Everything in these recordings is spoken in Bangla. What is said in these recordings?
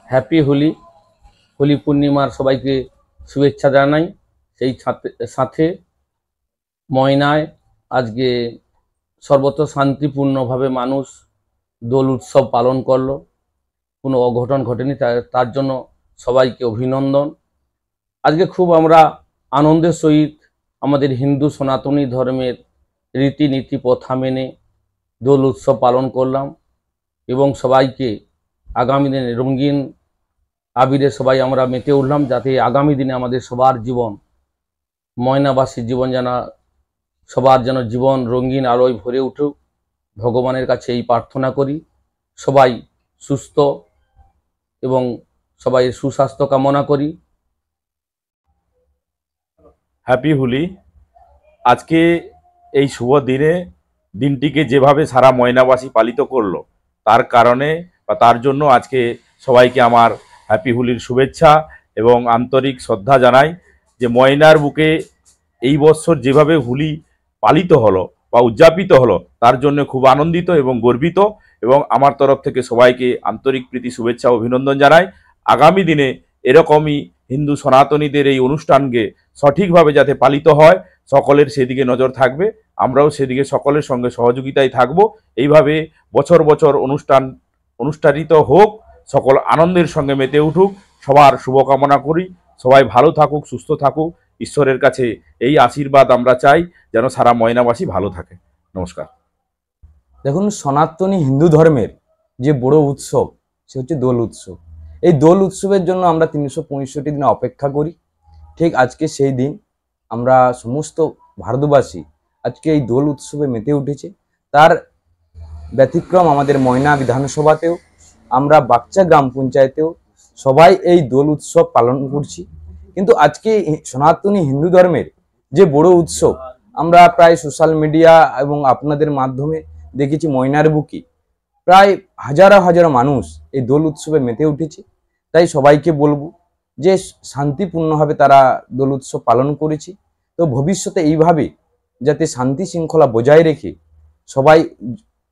হ্যাপি হোলি। হোলি পূর্ণিমার সবাইকে শুভেচ্ছা জানাই। সেই সাথে ময়নায় আজকে সর্বত্র শান্তিপূর্ণভাবে মানুষ দোল উৎসব পালন করলো, কোনো অঘটন ঘটেনি, তার জন্য সবাইকে অভিনন্দন। আজকে খুব আমরা আনন্দের সহিত আমাদের হিন্দু সনাতনী ধর্মের রীতিনীতি প্রথা মেনে দোল উৎসব পালন করলাম এবং সবাইকে আগামী দিনে রঙিন আবিরে সবাই আমরা মেতে উঠলাম, যাতে আগামী দিনে আমাদের সবার জীবন, ময়নাবাসীর জীবন সবার যেন জীবন রঙিন আলোয় ভরে উঠুক। ভগবানের কাছে এই প্রার্থনা করি। সবাই সুস্থ এবং সবাই সুস্বাস্থ্য কামনা করি। হ্যাপি হোলি। আজকে এই শুভ দিনটিকে যেভাবে সারা ময়নাবাসী পালিত করলো, তার কারণে বা তার জন্য আজকে সবাইকে আমার হ্যাপি হোলির শুভেচ্ছা এবং আন্তরিক শ্রদ্ধা জানাই। যে ময়নার বুকে এই বছর যেভাবে হোলি পালিত হলো বা উদযাপিত হলো, তার জন্য খুব আনন্দিত এবং গর্বিত, এবং আমার তরফ থেকে সবাইকে আন্তরিক প্রীতি শুভেচ্ছা অভিনন্দন জানাই। আগামী দিনে এরকমই হিন্দু সনাতনীদের এই অনুষ্ঠানকে সঠিকভাবে যাতে পালিত হয়, সকলের সেদিকে নজর থাকবে। আমরাও সেদিকে সকলের সঙ্গে সহযোগিতায় থাকব। এইভাবে বছর বছর অনুষ্ঠানিত হোক, সকল আনন্দের সঙ্গে মেতে উঠুক, সবার শুভকামনা করি। সবাই ভালো থাকুক, সুস্থ থাকুক, ঈশ্বরের কাছে এই আশীর্বাদ আমরা চাই যেন সারা ময়নাবাসী ভালো থাকে। নমস্কার। দেখুন, সনাতনী হিন্দু ধর্মের যে বড় উৎসব সে হচ্ছে দোল উৎসব। এই দোল উৎসবের জন্য আমরা 365 দিন অপেক্ষা করি। ঠিক আজকে সেই দিন আমরা সমস্ত ভারতবাসী আজকে এই দোল উৎসবে মেতে উঠেছে। তার ব্যতিক্রম আমাদের ময়না বিধানসভাতেও, আমরা বাগচা গ্রাম পঞ্চায়েতেও সবাই এই দোল উৎসব পালন করছি। কিন্তু আজকে সনাতনী হিন্দু ধর্মের যে বড় উৎসব, আমরা প্রায় সোশ্যাল মিডিয়া এবং আপনাদের মাধ্যমে দেখেছি ময়নার বুকে প্রায় হাজারো হাজারো মানুষ এই দোল উৎসবে মেতে উঠেছে। তাই সবাইকে বলবো যে শান্তিপূর্ণভাবে তারা দোল উৎসব পালন করেছে। তো ভবিষ্যতে এইভাবে যাতে শান্তি শৃঙ্খলা বজায় রেখে সবাই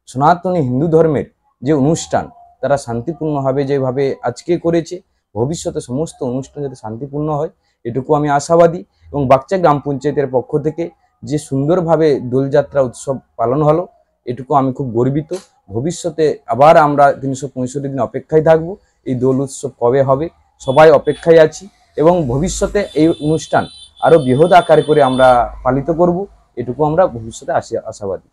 সনাতনী হিন্দু ধর্মের যে অনুষ্ঠান তারা শান্তিপূর্ণভাবে যেভাবে আজকে করেছে, ভবিষ্যতে সমস্ত অনুষ্ঠান যাতে শান্তিপূর্ণ হয়, এটুকু আমি আশাবাদী। এবং বাগচা গ্রাম পঞ্চায়েতের পক্ষ থেকে যে সুন্দরভাবে দোলযাত্রা উৎসব পালন হলো, এটুকু আমি খুব গর্বিত। ভবিষ্যতে আবার আমরা 365 দিন অপেক্ষায় থাকবো। এই দোল উৎসব কবে হবে সবাই অপেক্ষায় আছি, এবং ভবিষ্যতে এই অনুষ্ঠান আরো বৃহৎ আকারে করে আমরা পালিত করব, এটুকু আমরা ভবিষ্যতে আশাবাদী।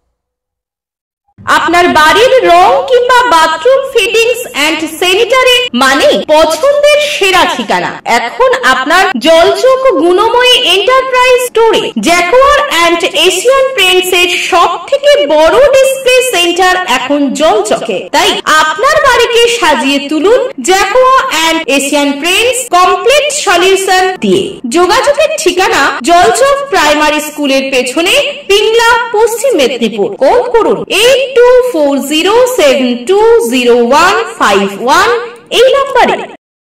আপনার বাড়ির রং কিংবা বাথরুম ফিটিংস এন্ড স্যানিটারি মানে পছন্দের সেরা ঠিকানা এখন আপনার জলচক গুণময়ী এন্টারপ্রাইজ স্টোরে। জ্যাকোয়ার এন্ড এশিয়ান পেইন্টস এর সবথেকে বড় ডিসপ্লে সেন্টার এখন জলচকে। তাই আপনার বাড়িকে সাজিয়ে তুলুন Jaquar and Asian Paints complete solution দিয়ে। যোগাযোগের ঠিকানা জলচক প্রাইমারি স্কুলের পেছনে, পিংলা, পশ্চিম মেদিনীপুর। কল করুন 8240720151 এই নম্বরে।